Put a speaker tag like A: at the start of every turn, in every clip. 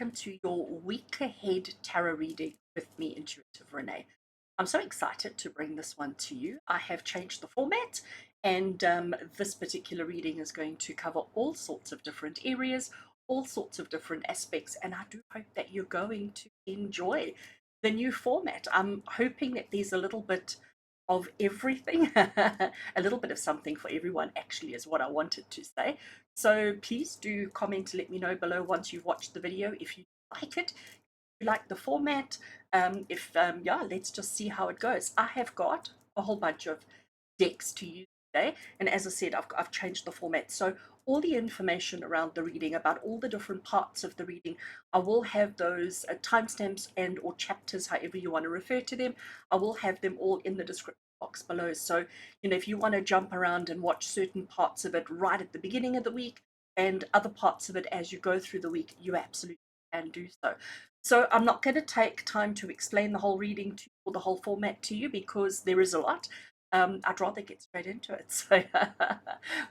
A: welcome to your week ahead tarot reading with me, Intuitive Rene. I'm so excited to bring this one to you. I have changed the format, and this particular reading is going to cover all sorts of different areas, all sorts of different aspects, and I do hope that you're going to enjoy the new format. I'm hoping that there's a little bit of everything, a little bit of something for everyone, actually, is what I wanted to say. So please do comment, let me know below once you've watched the video if you like it, if you like the format. Yeah, let's just see how it goes. I have got a whole bunch of decks to use today, and as I said, I've changed the format. So all the information around the reading, about all the different parts of the reading, I will have those timestamps and or chapters, however you want to refer to them. I will have them all in the description box below. So, if you want to jump around and watch certain parts of it right at the beginning of the week and other parts of it as you go through the week, you absolutely can do so. So I'm not going to take time to explain the whole reading to you, or the whole format to you, because there is a lot. I'd rather get straight into it. So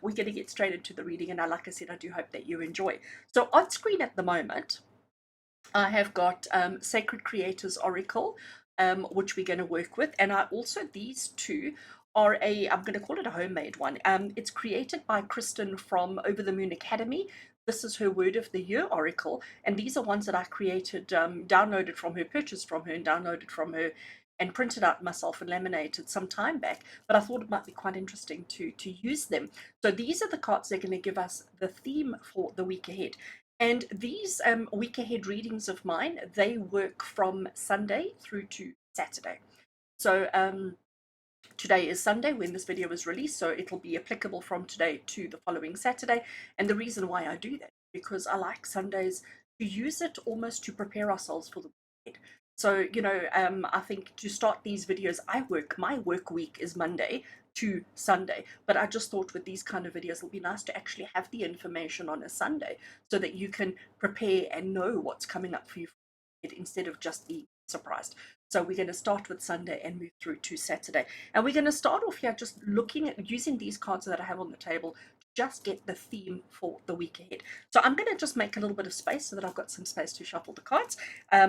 A: we're going to get straight into the reading, and like I said, I do hope that you enjoy. So on screen at the moment, I have got Sacred Creators Oracle, which we're going to work with. And I also, these two are I'm going to call it a homemade one. It's created by Kristen from Over the Moon Academy. This is her Word of the Year Oracle. And these are ones that I created, downloaded from her, purchased from her, and downloaded from her, and printed out myself and laminated some time back. But I thought it might be quite interesting to use them. So these are the cards that are going to give us the theme for the week ahead. And these week ahead readings of mine, they work from Sunday through to Saturday. So today is Sunday when this video is released, so it'll be applicable from today to the following Saturday. And the reason why I do that is because I like Sundays to use it almost to prepare ourselves for the week ahead. So, I think to start these videos, my work week is Monday to Sunday, but I just thought with these kind of videos, it'll be nice to actually have the information on a Sunday so that you can prepare and know what's coming up for you instead of just being surprised. So we're going to start with Sunday and move through to Saturday. And we're going to start off here just looking at using these cards that I have on the table to just get the theme for the week ahead. So I'm going to just make a little bit of space so that I've got some space to shuffle the cards.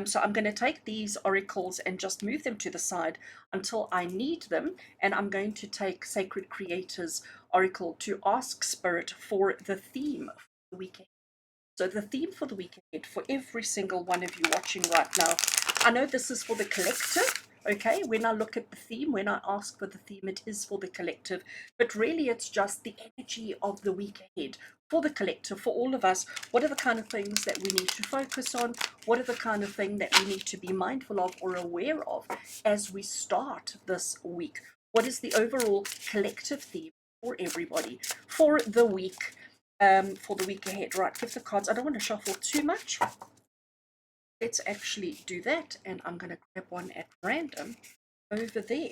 A: So I'm going to take these oracles and just move them to the side until I need them. And I'm going to take Sacred Creators Oracle to ask Spirit for the theme for the week ahead. So the theme for the week ahead for every single one of you watching right now, I know this is for the collective, okay? When I look at the theme, when I ask for the theme, it is for the collective, but really it's just the energy of the week ahead for the collective, for all of us. What are the kind of things that we need to focus on? What are the kind of thing that we need to be mindful of or aware of as we start this week? What is the overall collective theme for everybody for the week? For the week ahead. Right, give the cards. I don't want to shuffle too much. Let's actually do that, and I'm going to grab one at random over there.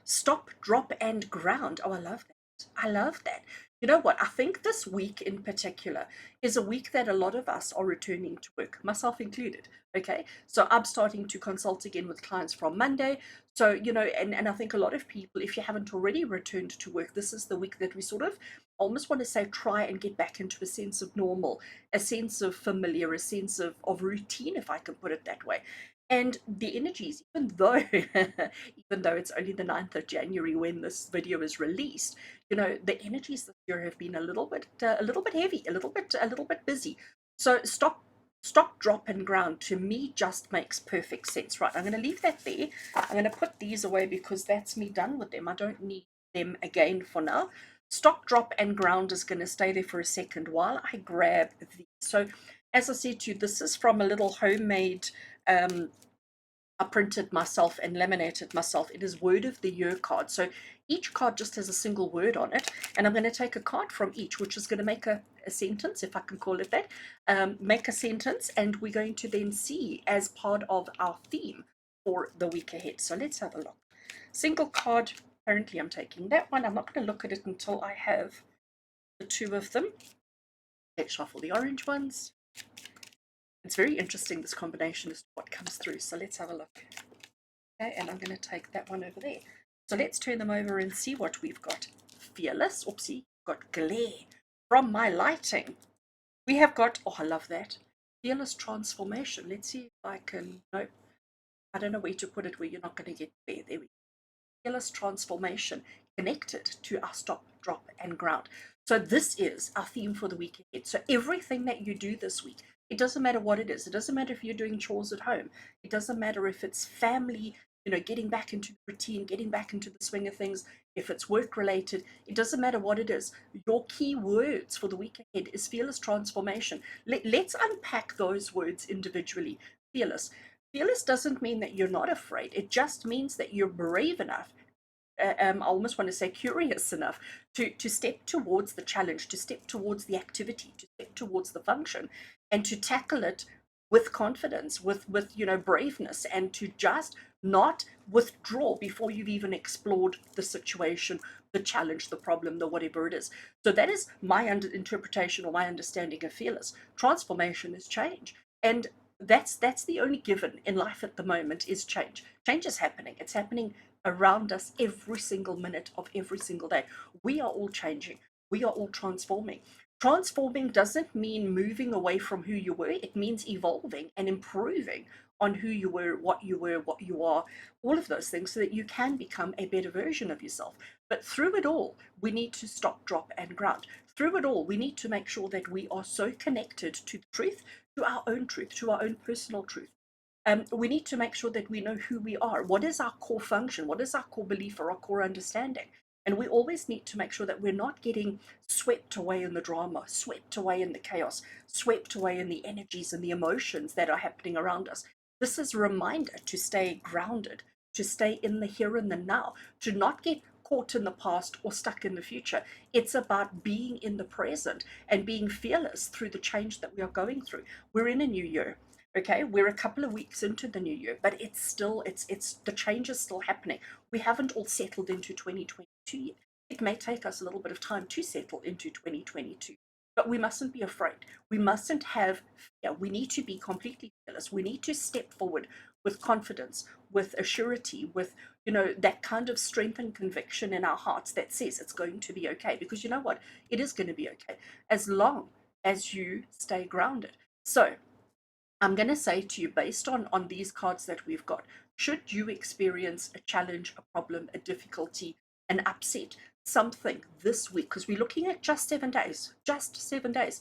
A: Stop, drop, and ground. Oh, I love that. I love that. You know what? I think this week in particular is a week that a lot of us are returning to work, myself included. Okay, so I'm starting to consult again with clients from Monday. So, and I think a lot of people, if you haven't already returned to work, this is the week that we sort of almost want to say try and get back into a sense of normal, a sense of familiar, a sense of routine, if I can put it that way. And the energies, even though it's only the 9th of January when this video is released, the energies this year have been a little bit heavy, a little bit busy. So stop, drop, and ground to me just makes perfect sense. Right, I'm going to leave that there. I'm going to put these away because that's me done with them. I don't need them again for now. Stop, drop, and ground is going to stay there for a second while I grab these. So as I said to you, this is from a little homemade, I printed myself and laminated myself. It is Word of the Year card. So each card just has a single word on it. And I'm going to take a card from each, which is going to make a sentence, if I can call it that. Make a sentence, and we're going to then see as part of our theme for the week ahead. So let's have a look. Single card. Apparently I'm taking that one. I'm not going to look at it until I have the two of them. Let's shuffle the orange ones. It's very interesting, this combination, as to what comes through. So let's have a look. Okay, and I'm going to take that one over there. So let's turn them over and see what we've got. Fearless. Oopsie. Got glare from my lighting. We have got, oh, I love that. fearless transformation. Let's see if I can, no, I don't know where to put it where you're not going to get there. There we go. Fearless transformation connected to our stop, drop, and ground. So this is our theme for the week ahead. So everything that you do this week, it doesn't matter what it is. It doesn't matter if you're doing chores at home. It doesn't matter if it's family, getting back into routine, getting back into the swing of things. If it's work related, it doesn't matter what it is. Your key words for the week ahead is fearless transformation. Let's unpack those words individually. Fearless. Fearless doesn't mean that you're not afraid. It just means that you're brave enough, I almost want to say curious enough to step towards the challenge, to step towards the activity, to step towards the function, and to tackle it with confidence, with braveness, and to just not withdraw before you've even explored the situation, the challenge, the problem, the whatever it is. So that is my interpretation or my understanding of fearless. Transformation is change, and that's the only given in life at the moment is change. Change is happening. It's happening around us every single minute of every single day. We are all changing. We are all transforming. Transforming doesn't mean moving away from who you were. It means evolving and improving on who you were, what you are, all of those things so that you can become a better version of yourself. But through it all, we need to stop, drop, and ground. Through it all, we need to make sure that we are so connected to the truth, to our own personal truth. We need to make sure that we know who we are. What is our core function? What is our core belief or our core understanding? And we always need to make sure that we're not getting swept away in the drama, swept away in the chaos, swept away in the energies and the emotions that are happening around us. This is a reminder to stay grounded, to stay in the here and the now, to not get caught in the past or stuck in the future. It's about being in the present and being fearless through the change that we are going through. We're in a new year. Okay, we're a couple of weeks into the new year, but it's still it's the change is still happening. We haven't all settled into 2022 yet. It may take us a little bit of time to settle into 2022, but we mustn't be afraid. We mustn't have fear. We need to be completely fearless. We need to step forward with confidence, with assurity, with that kind of strength and conviction in our hearts that says it's going to be okay. Because you know what, it is going to be okay as long as you stay grounded. So I'm going to say to you, based on these cards that we've got, should you experience a challenge, a problem, a difficulty, an upset, something this week, because we're looking at just 7 days, just 7 days.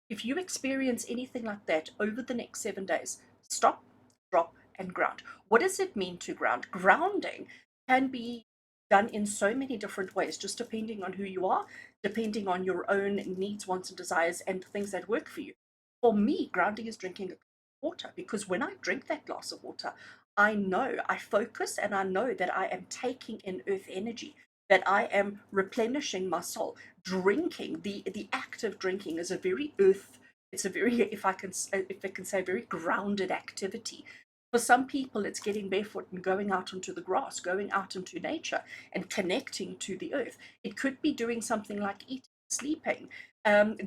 A: If you experience anything like that over the next 7 days, stop, drop, and ground. What does it mean to ground? Grounding can be done in so many different ways, just depending on who you are, depending on your own needs, wants, and desires, and things that work for you. For me, grounding is drinking water, because when I drink that glass of water, I focus and I know that I am taking in earth energy, that I am replenishing my soul. Drinking, the act of drinking is a very earth, it's a very, if I can say, very grounded activity. For some people, it's getting barefoot and going out onto the grass, going out into nature and connecting to the earth. It could be doing something like eating, sleeping.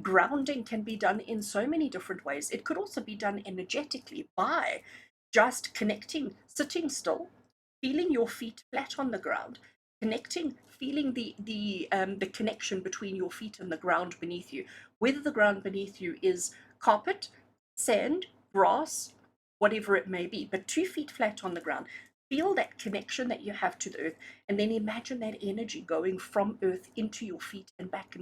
A: Grounding can be done in so many different ways. It could also be done energetically by just connecting, sitting still, feeling your feet flat on the ground, connecting, feeling the connection between your feet and the ground beneath you. Whether the ground beneath you is carpet, sand, grass, whatever it may be, but 2 feet flat on the ground. Feel that connection that you have to the earth, and then imagine that energy going from earth into your feet and back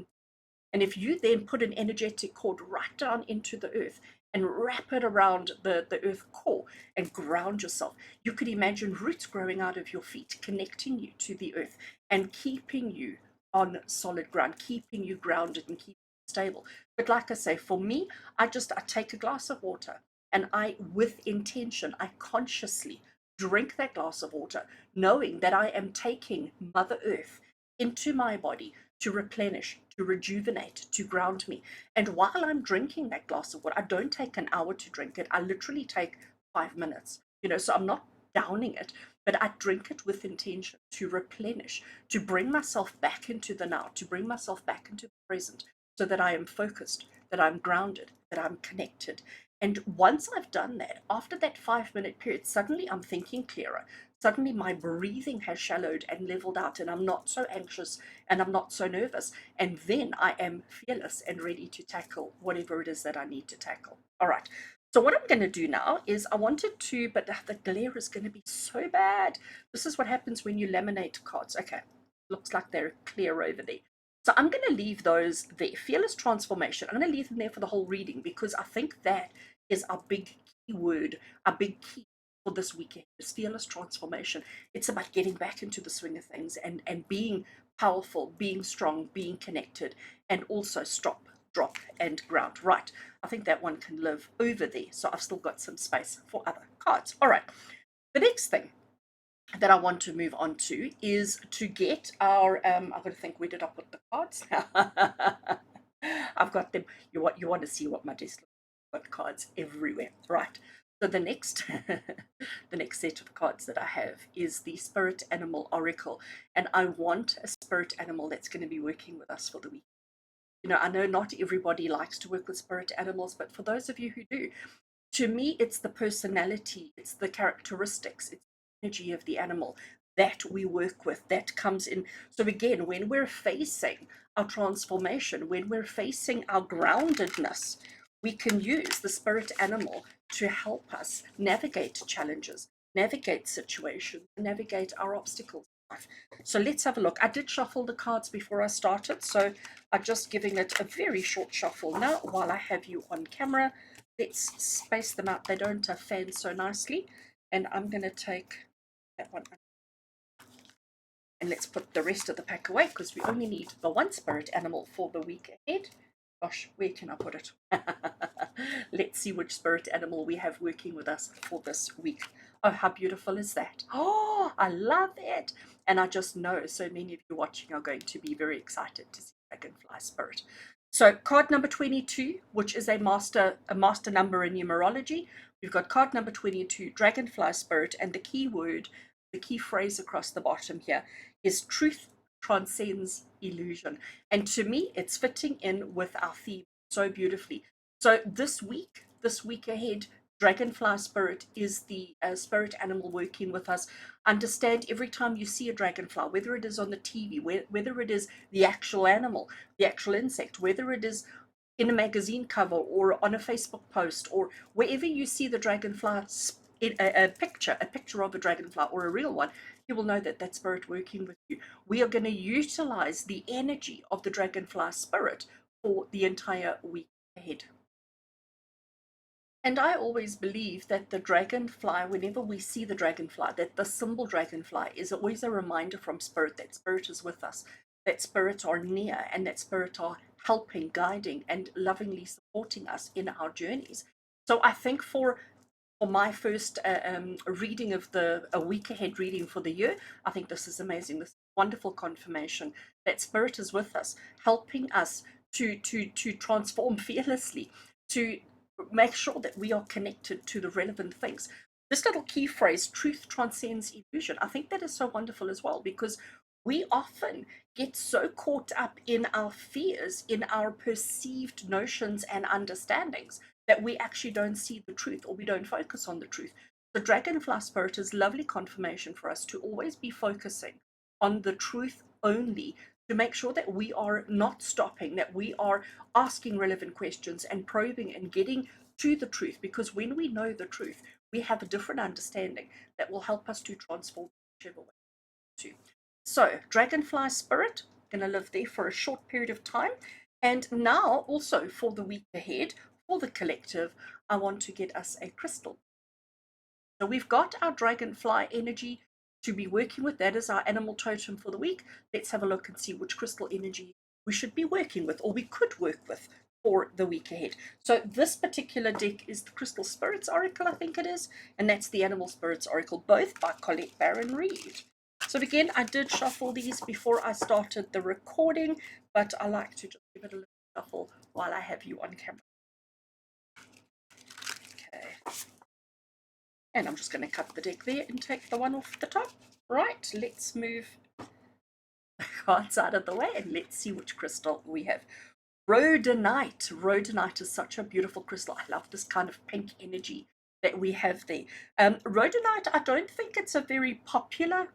A: and if you then put an energetic cord right down into the earth and wrap it around the earth core and ground yourself, you could imagine roots growing out of your feet, connecting you to the earth and keeping you on solid ground, keeping you grounded and keeping you stable. But like I say, for me, I take a glass of water and with intention, I consciously drink that glass of water, knowing that I am taking Mother Earth into my body to replenish, to rejuvenate, to ground me. And while I'm drinking that glass of water, I don't take an hour to drink it. I literally take 5 minutes, so I'm not downing it, but I drink it with intention to replenish, to bring myself back into the now, to bring myself back into the present so that I am focused, that I'm grounded, that I'm connected. And once I've done that, after that 5 minute period, suddenly I'm thinking clearer. Suddenly my breathing has shallowed and leveled out, and I'm not so anxious and I'm not so nervous. And then I am fearless and ready to tackle whatever it is that I need to tackle. All right. So what I'm going to do now is I wanted to, but the glare is going to be so bad. This is what happens when you laminate cards. Okay, looks like they're clear over there. So I'm going to leave those there. Fearless transformation. I'm going to leave them there for the whole reading because I think that is our big key word, our big key for this weekend is fearless transformation. It's about getting back into the swing of things and being powerful, being strong, being connected, and also stop, drop, and ground. Right. I think that one can live over there. So I've still got some space for other cards. All right. The next thing that I want to move on to is to get our, I've got to think, where did I put the cards? I've got them. You want to see what my desk looks like. I've got cards everywhere. Right. So the next, the next set of cards that I have is the Spirit Animal Oracle. And I want a spirit animal that's going to be working with us for the week. You know, I know not everybody likes to work with spirit animals, but for those of you who do, to me, it's the personality, it's the characteristics, it's the energy of the animal that we work with that comes in. So, again, when we're facing our transformation, when we're facing our groundedness, we can use the spirit animal to help us navigate challenges, navigate situations, navigate our obstacles. So let's have a look. I did shuffle the cards before I started, so I'm just giving it a very short shuffle now while I have you on camera. Let's space them out. They don't fan so nicely. And I'm going to take that one. And let's put the rest of the pack away because we only need the one spirit animal for the week ahead. Gosh, where can I put it? Let's see which spirit animal we have working with us for this week. Oh, how beautiful is that? Oh, I love it. And I just know so many of you watching are going to be very excited to see Dragonfly Spirit. So card number 22, which is a master number in numerology. We've got card number 22, Dragonfly Spirit, and the key word, the key phrase across the bottom here is truth transcends illusion. And to me, it's fitting in with our theme so beautifully. So this week ahead, Dragonfly Spirit is the spirit animal working with us. Understand every time you see a dragonfly, whether it is on the TV, whether it is the actual animal, the actual insect, whether it is in a magazine cover or on a Facebook post or wherever you see the dragonfly, a picture of a dragonfly or a real one, you will know that that spirit working with you. We are going to utilize the energy of the dragonfly spirit for the entire week ahead. And I always believe that the dragonfly, whenever we see the dragonfly, that the symbol dragonfly is always a reminder from spirit that spirit is with us, that spirits are near, and that spirit are helping, guiding, and lovingly supporting us in our journeys. So I think for my first reading of a week ahead reading for the year, I think this is amazing. This wonderful confirmation that spirit is with us, helping us to transform fearlessly, to make sure that we are connected to the relevant things. This little key phrase, truth transcends illusion, I think that is so wonderful as well because we often get so caught up in our fears, in our perceived notions and understandings that we actually don't see the truth or we don't focus on the truth. The dragonfly spirit is lovely confirmation for us to always be focusing on the truth only, to make sure that we are not stopping, that we are asking relevant questions and probing and getting to the truth, because when we know the truth, we have a different understanding that will help us to transform whichever way to. So, dragonfly spirit, going to live there for a short period of time. And now, also for the week ahead, for the collective, I want to get us a crystal. So we've got our dragonfly energy to be working with. That is our animal totem for the week. Let's have a look and see which crystal energy we should be working with, or we could work with for the week ahead. So this particular deck is the Crystal Spirits Oracle, I think it is, and that's the Animal Spirits Oracle, both by Colette Baron Reid. So again, I did shuffle these before I started the recording, but I like to just give it a little shuffle while I have you on camera. Okay. And I'm just going to cut the deck there and take the one off the top. Right, let's move the cards out of the way and let's see which crystal we have. Rhodonite. Rhodonite is such a beautiful crystal. I love this kind of pink energy that we have there. Rhodonite, I don't think it's a very popular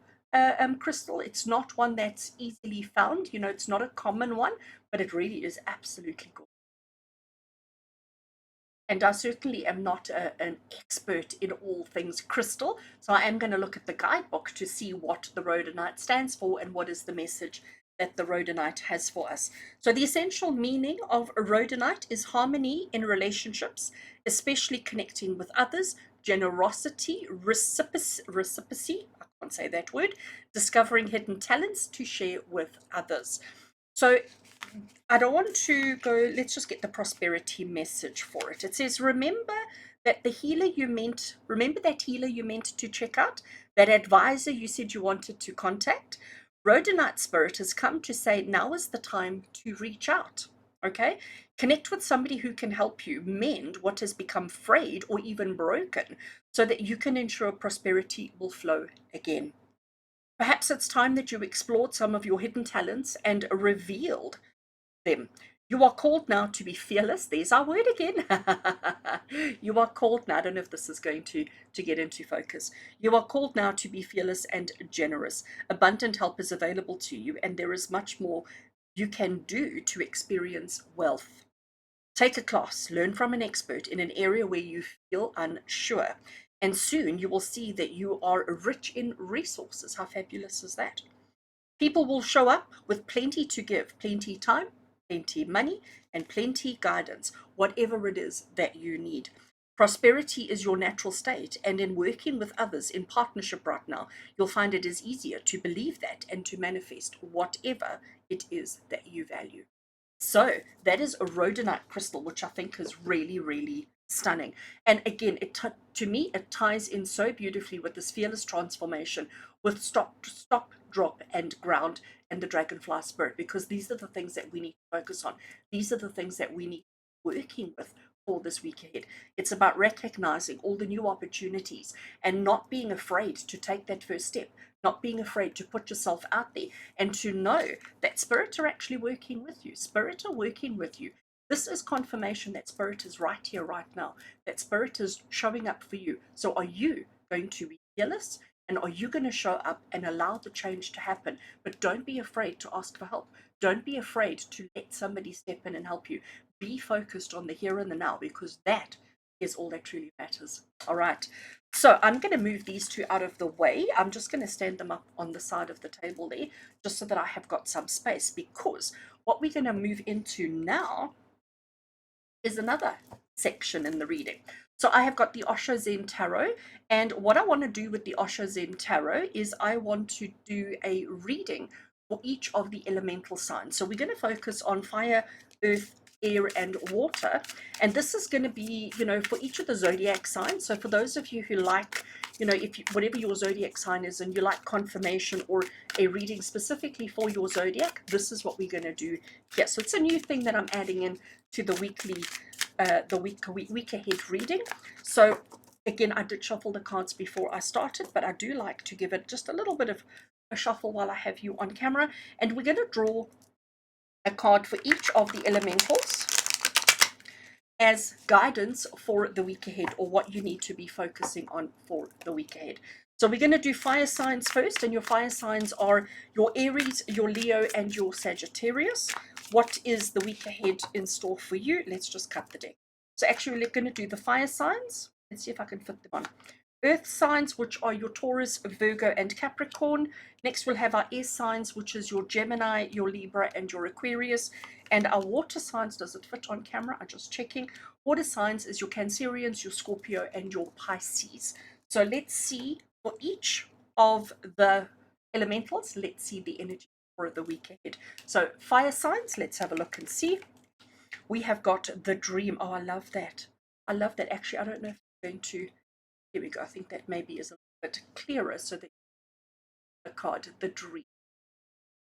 A: crystal. It's not one that's easily found. You know, it's not a common one, but it really is absolutely gorgeous. And I certainly am not an expert in all things crystal. So I am going to look at the guidebook to see what the rhodonite stands for and what is the message that the rhodonite has for us. So the essential meaning of rhodonite is harmony in relationships, especially connecting with others, generosity, reciprocity, I can't say that word, discovering hidden talents to share with others. So I don't want to go, let's just get the prosperity message for it. It says, remember that that healer you meant to check out, that advisor you said you wanted to contact. Rhodonite Spirit has come to say now is the time to reach out. Okay? Connect with somebody who can help you mend what has become frayed or even broken so that you can ensure prosperity will flow again. Perhaps it's time that you explored some of your hidden talents and revealed them. You are called now to be fearless. There's our word again. You are called now. I don't know if this is going to get into focus. You are called now to be fearless and generous. Abundant help is available to you, and there is much more you can do to experience wealth. Take a class, learn from an expert in an area where you feel unsure, and soon you will see that you are rich in resources. How fabulous is that? People will show up with plenty to give, plenty time, plenty money, and plenty guidance, whatever it is that you need. Prosperity is your natural state, and in working with others in partnership right now, you'll find it is easier to believe that and to manifest whatever it is that you value. So that is a rhodonite crystal, which I think is really, really stunning. And again, to me, it ties in so beautifully with this fearless transformation, with stop, drop, and ground, and the dragonfly spirit, because these are the things that we need to focus on. These are the things that we need working with for this week ahead. It's about recognizing all the new opportunities and not being afraid to take that first step, not being afraid to put yourself out there, and to know that spirits are actually working with you. Spirit are working with you. This is confirmation that spirit is right here, right now, that spirit is showing up for you. So are you going to be fearless? And are you going to show up and allow the change to happen? But don't be afraid to ask for help. Don't be afraid to let somebody step in and help you. Be focused on the here and the now, because that is all that truly matters. All right. So I'm going to move these two out of the way. I'm just going to stand them up on the side of the table there, just so that I have got some space, because what we're going to move into now is another section in the reading. So I have got the Osho Zen Tarot, and what I want to do with the Osho Zen Tarot is I want to do a reading for each of the elemental signs. So we're going to focus on fire, earth, air, and water, and this is going to be, for each of the zodiac signs. So for those of you who like, if you, whatever your zodiac sign is, and you like confirmation or a reading specifically for your zodiac, this is what we're going to do here. So it's a new thing that I'm adding in to the weekly, week ahead reading. So again, I did shuffle the cards before I started, but I do like to give it just a little bit of a shuffle while I have you on camera, and we're going to draw a card for each of the elementals as guidance for the week ahead, or what you need to be focusing on for the week ahead. So we're going to do fire signs first, and your fire signs are your Aries, your Leo, and your Sagittarius. What is the week ahead in store for you? Let's just cut the deck. So actually, we're going to do the fire signs. Let's see if I can fit them on. Earth signs, which are your Taurus, Virgo, and Capricorn. Next, we'll have our air signs, which is your Gemini, your Libra, and your Aquarius. And our water signs, does it fit on camera? I'm just checking. Water signs is your Cancerians, your Scorpio, and your Pisces. So let's see for each of the elementals, let's see the energy for the week ahead. So fire signs, let's have a look and see. We have got the dream. Oh, I love that. I love that. Actually, I don't know if I'm going to, here we go. I think that maybe is a little bit clearer, so that the card, the dream.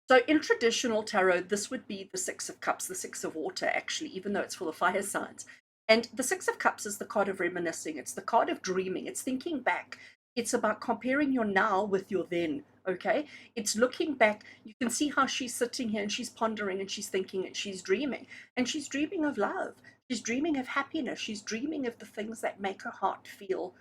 A: So in traditional tarot, this would be the Six of Cups, the Six of Water, actually, even though it's for the fire signs. And the Six of Cups is the card of reminiscing. It's the card of dreaming. It's thinking back. It's about comparing your now with your then, okay? It's looking back. You can see how she's sitting here and she's pondering and she's thinking and she's dreaming. And she's dreaming of love. She's dreaming of happiness. She's dreaming of the things that make her heart feel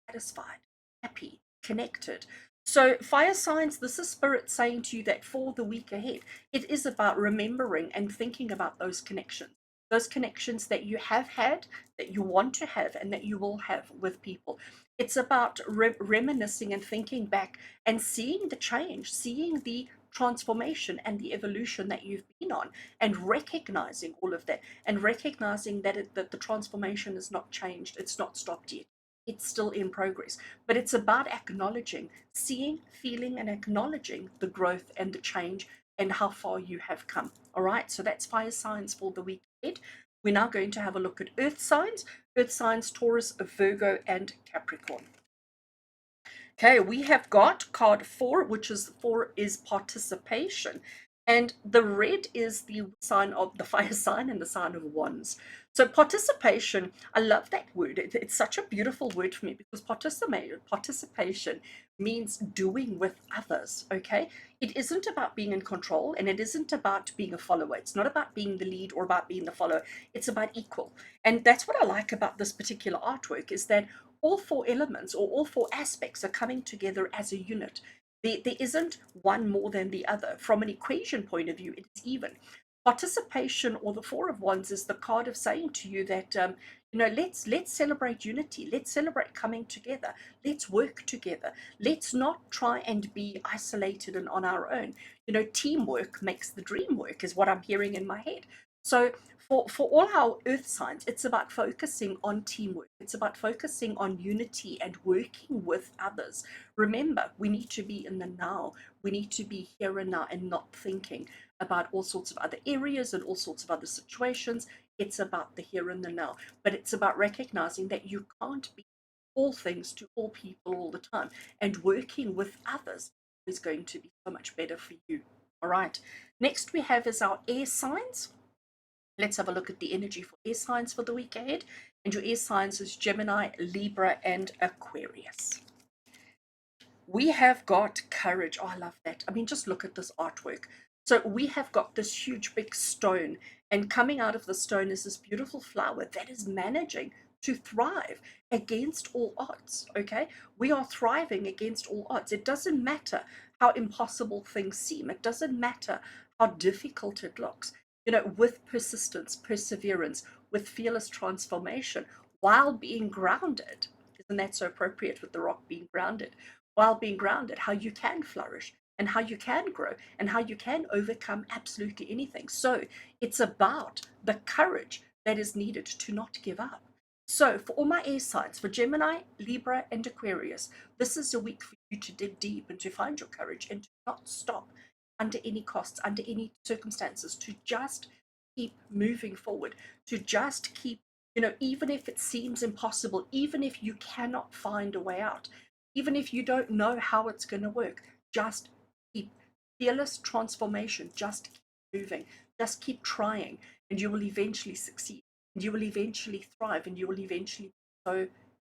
A: satisfied, happy, connected. So fire signs, this is spirit saying to you that for the week ahead, it is about remembering and thinking about those connections. those connections that you have had, that you want to have, and that you will have with people. It's about reminiscing and thinking back and seeing the change, seeing the transformation and the evolution that you've been on, and recognizing all of that, and recognizing that that the transformation is not changed, it's not stopped yet, it's still in progress. But it's about acknowledging, seeing, feeling, and acknowledging the growth and the change and how far you have come. All right, so that's fire signs for the week ahead. We're now going to have a look at earth signs. Earth signs: Taurus, Virgo, and Capricorn. Okay, we have got card 4, which is 4 is participation. And the red is the sign of the fire sign and the sign of wands. So participation, I love that word. It's such a beautiful word for me because participation means doing with others, okay? It isn't about being in control, and it isn't about being a follower. It's not about being the lead or about being the follower. It's about equal. And that's what I like about this particular artwork, is that all 4 elements or all 4 aspects are coming together as a unit. There isn't one more than the other. From an equation point of view, it's even. Participation, or the 4 of Wands, is the card of saying to you that let's celebrate unity. Let's celebrate coming together. Let's work together. Let's not try and be isolated and on our own. Teamwork makes the dream work, is what I'm hearing in my head. So for all our earth signs, it's about focusing on teamwork. It's about focusing on unity and working with others. Remember, we need to be in the now. We need to be here and now and not thinking about all sorts of other areas and all sorts of other situations. It's about the here and the now. But it's about recognizing that you can't be all things to all people all the time. And working with others is going to be so much better for you. All right. Next we have is our air signs. Let's have a look at the energy for air signs for the week ahead. And your air signs is Gemini, Libra, and Aquarius. We have got courage. Oh, I love that. I mean, just look at this artwork. So we have got this huge big stone, and coming out of the stone is this beautiful flower that is managing to thrive against all odds. Okay, we are thriving against all odds. It doesn't matter how impossible things seem, it doesn't matter how difficult it looks. With persistence, perseverance, with fearless transformation, while being grounded. Isn't that so appropriate with the rock being grounded? While being grounded, how you can flourish and how you can grow and how you can overcome absolutely anything. So it's about the courage that is needed to not give up. So for all my air signs, for Gemini, Libra, and Aquarius, this is a week for you to dig deep and to find your courage and to not stop under any costs, under any circumstances, to just keep moving forward, to just keep, even if it seems impossible, even if you cannot find a way out, even if you don't know how it's going to work, just keep fearless transformation, just keep moving, just keep trying, and you will eventually succeed, and you will eventually thrive, and you will eventually be so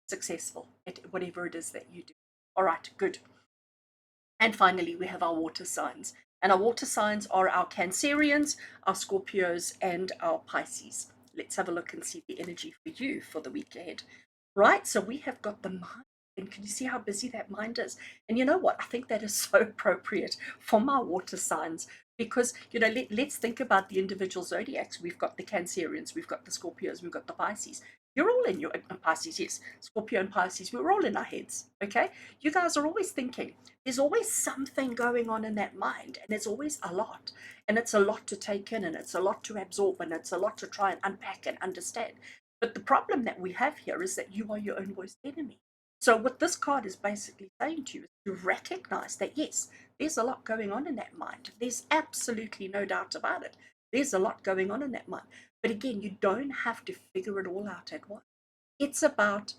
A: successful at whatever it is that you do. All right, good. And finally, we have our water signs. And our water signs are our Cancerians, our Scorpios, and our Pisces. Let's have a look and see the energy for you for the week ahead. Right, so we have got the mind. And can you see how busy that mind is? And you know what? I think that is so appropriate for my water signs because, let's think about the individual zodiacs. We've got the Cancerians, we've got the Scorpios, we've got the Pisces. You're all in your Pisces, yes. Scorpio and Pisces, we're all in our heads, okay? You guys are always thinking. There's always something going on in that mind, and there's always a lot. And it's a lot to take in, and it's a lot to absorb, and it's a lot to try and unpack and understand. But the problem that we have here is that you are your own worst enemy. So what this card is basically saying to you is to recognize that, yes, there's a lot going on in that mind. There's absolutely no doubt about it. There's a lot going on in that mind. But again, you don't have to figure it all out at once. It's about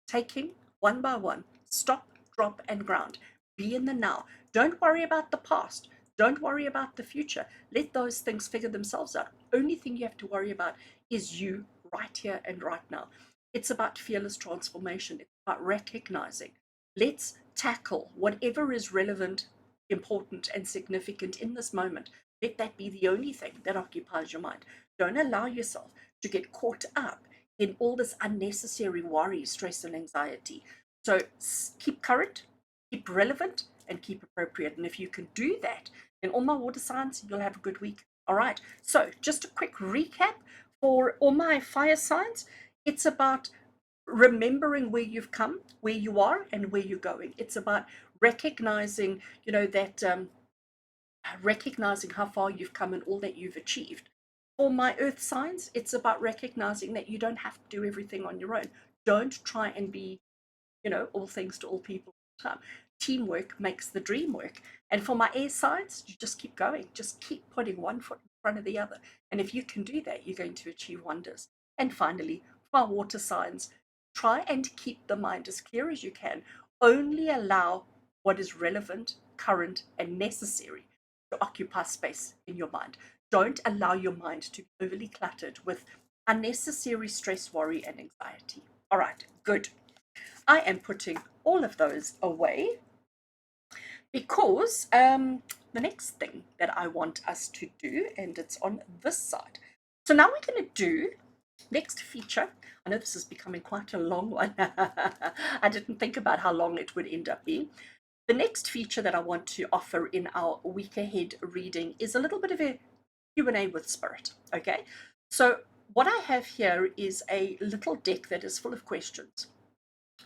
A: taking one by one, stop, drop, and ground. Be in the now. Don't worry about the past. Don't worry about the future. Let those things figure themselves out. Only thing you have to worry about is you right here and right now. It's about fearless transformation. It's about recognizing. Let's tackle whatever is relevant, important, and significant in this moment. Let that be the only thing that occupies your mind. Don't allow yourself to get caught up in all this unnecessary worry, stress, and anxiety. So keep current, keep relevant, and keep appropriate. And if you can do that, then all my water signs, you'll have a good week. All right, so just a quick recap for all my fire signs. It's about remembering where you've come, where you are, and where you're going. It's about recognizing, that recognizing how far you've come and all that you've achieved. For my earth signs, it's about recognizing that you don't have to do everything on your own. Don't try and be, all things to all people all the time. Teamwork makes the dream work. And for my air signs, you just keep going. Just keep putting one foot in front of the other. And if you can do that, you're going to achieve wonders. And finally, for our water signs, try and keep the mind as clear as you can. Only allow what is relevant, current, and necessary to occupy space in your mind. Don't allow your mind to be overly cluttered with unnecessary stress, worry, and anxiety. All right, good. I am putting all of those away because the next thing that I want us to do, and it's on this side. So now we're going to do next feature. I know this is becoming quite a long one. I didn't think about how long it would end up being. The next feature that I want to offer in our week ahead reading is a little bit of a Q&A with spirit. Okay, so what I have here is a little deck that is full of questions.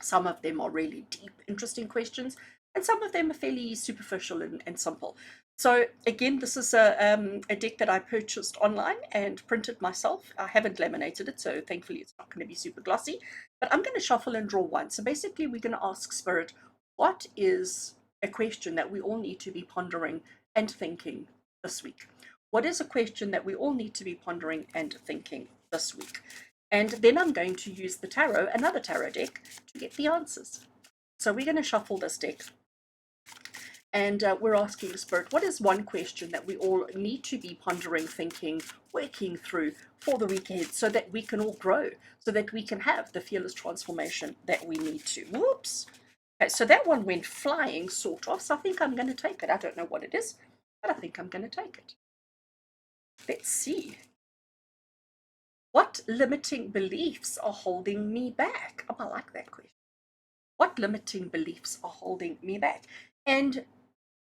A: Some of them are really deep, interesting questions, and some of them are fairly superficial and simple. So again, this is a deck that I purchased online and printed myself. I haven't laminated it, so thankfully it's not going to be super glossy. But I'm going to shuffle and draw one. So basically, we're going to ask Spirit, what is a question that we all need to be pondering and thinking this week? What is a question that we all need to be pondering and thinking this week? And then I'm going to use the tarot, another tarot deck, to get the answers. So we're going to shuffle this deck. And we're asking the Spirit, what is one question that we all need to be pondering, thinking, working through for the week ahead so that we can all grow, so that we can have the fearless transformation that we need to. Whoops. Okay, so that one went flying, sort of. So I think I'm going to take it. I don't know what it is, but I think I'm going to take it. Let's see. What limiting beliefs are holding me back? Oh, I like that question. What limiting beliefs are holding me back? And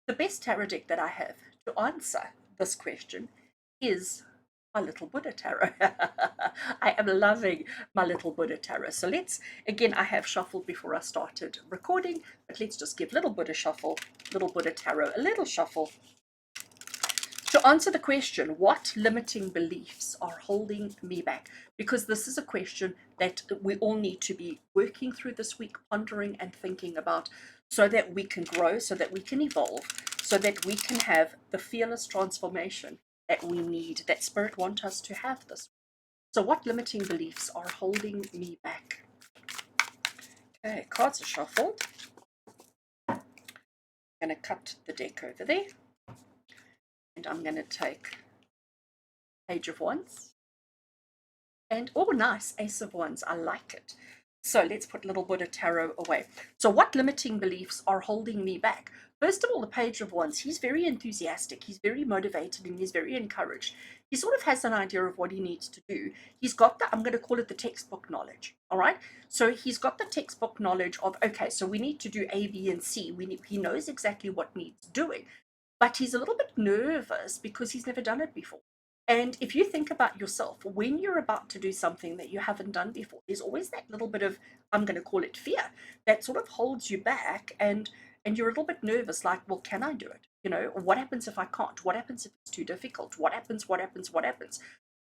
A: the best tarot deck that I have to answer this question is my little Buddha tarot. I am loving my little Buddha tarot. So let's, again, I have shuffled before I started recording, but let's just give little Buddha shuffle, little Buddha tarot a little shuffle. To answer the question, what limiting beliefs are holding me back? Because this is a question that we all need to be working through this week, pondering and thinking about so that we can grow, so that we can evolve, so that we can have the fearless transformation that we need, that Spirit wants us to have this week. So what limiting beliefs are holding me back? Okay, cards are shuffled. I'm going to cut the deck over there. And I'm going to take Page of Wands. And, oh, nice, Ace of Wands. I like it. So let's put little Buddha Tarot away. So what limiting beliefs are holding me back? First of all, the Page of Wands. He's very enthusiastic. He's very motivated and he's very encouraged. He sort of has an idea of what he needs to do. He's got the, I'm going to call it the textbook knowledge. All right. So he's got the textbook knowledge of, okay, so we need to do A, B, and C. He knows exactly what needs doing. But he's a little bit nervous because he's never done it before. And if you think about yourself, when you're about to do something that you haven't done before, there's always that little bit of, I'm going to call it fear, that sort of holds you back, and you're a little bit nervous, like, well, can I do it? What happens if I can't? What happens if it's too difficult? What happens? What happens? What happens?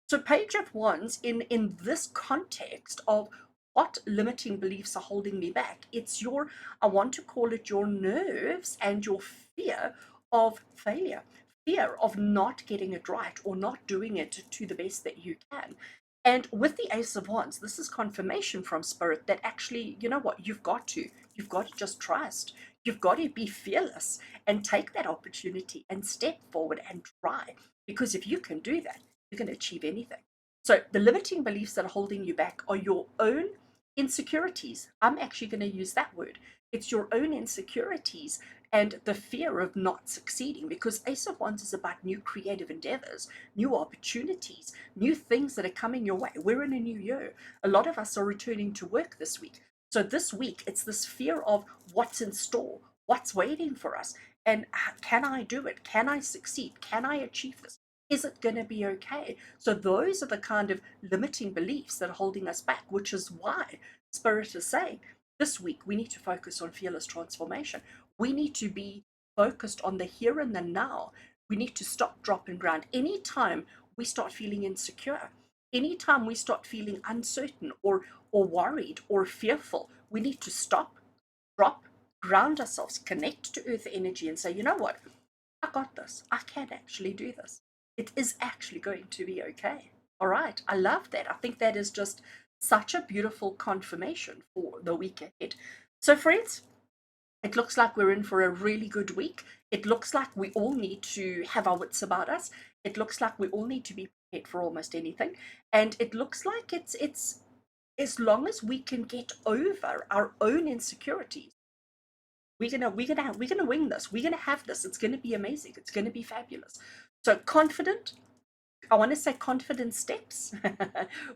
A: So Page of Wands, in this context of what limiting beliefs are holding me back, it's your, I want to call it your nerves and your fear of failure, fear of not getting it right or not doing it to the best that you can. And with the Ace of Wands, this is confirmation from Spirit that actually, you know what, you've got to just trust. You've got to be fearless and take that opportunity and step forward and try. Because if you can do that, you can achieve anything. So the limiting beliefs that are holding you back are your own insecurities. I'm actually going to use that word. It's your own insecurities and the fear of not succeeding, because Ace of Wands is about new creative endeavors, new opportunities, new things that are coming your way. We're in a new year. A lot of us are returning to work this week. So this week, it's this fear of what's in store, what's waiting for us, and can I do it? Can I succeed? Can I achieve this? Is it going to be okay? So those are the kind of limiting beliefs that are holding us back, which is why Spirit is saying this week we need to focus on fearless transformation. We need to be focused on the here and the now. We need to stop, drop, and ground. Anytime we start feeling insecure, anytime we start feeling uncertain or worried or fearful, we need to stop, drop, ground ourselves, connect to earth energy, and say, you know what? I got this. I can actually do this. It is actually going to be okay. All right. I love that. I think that is just such a beautiful confirmation for the week ahead. So, friends, it looks like we're in for a really good week. It looks like we all need to have our wits about us. It looks like we all need to be prepared for almost anything. And it looks like it's as long as we can get over our own insecurities, we're gonna wing this. We're gonna have this. It's gonna be amazing. It's gonna be fabulous. So confident. I want to say confident steps.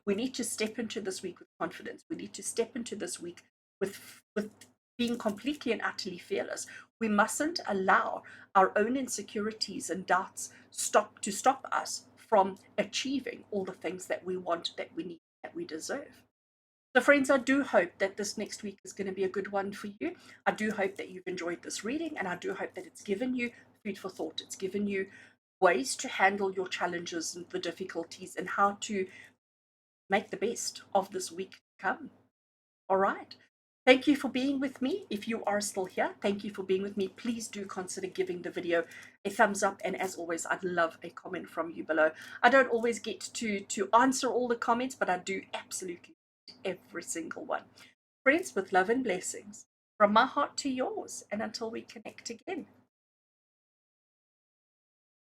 A: We need to step into this week with confidence. We need to step into this week with being completely and utterly fearless. We mustn't allow our own insecurities and doubts stop us from achieving all the things that we want, that we need, that we deserve. So, friends, I do hope that this next week is going to be a good one for you. I do hope that you've enjoyed this reading, and I do hope that it's given you food for thought. It's given you ways to handle your challenges and the difficulties and how to make the best of this week to come. All right. Thank you for being with me. If you are still here, thank you for being with me. Please do consider giving the video a thumbs up. And as always, I'd love a comment from you below. I don't always get to answer all the comments, but I do absolutely every single one. Friends, with love and blessings from my heart to yours. And until we connect again,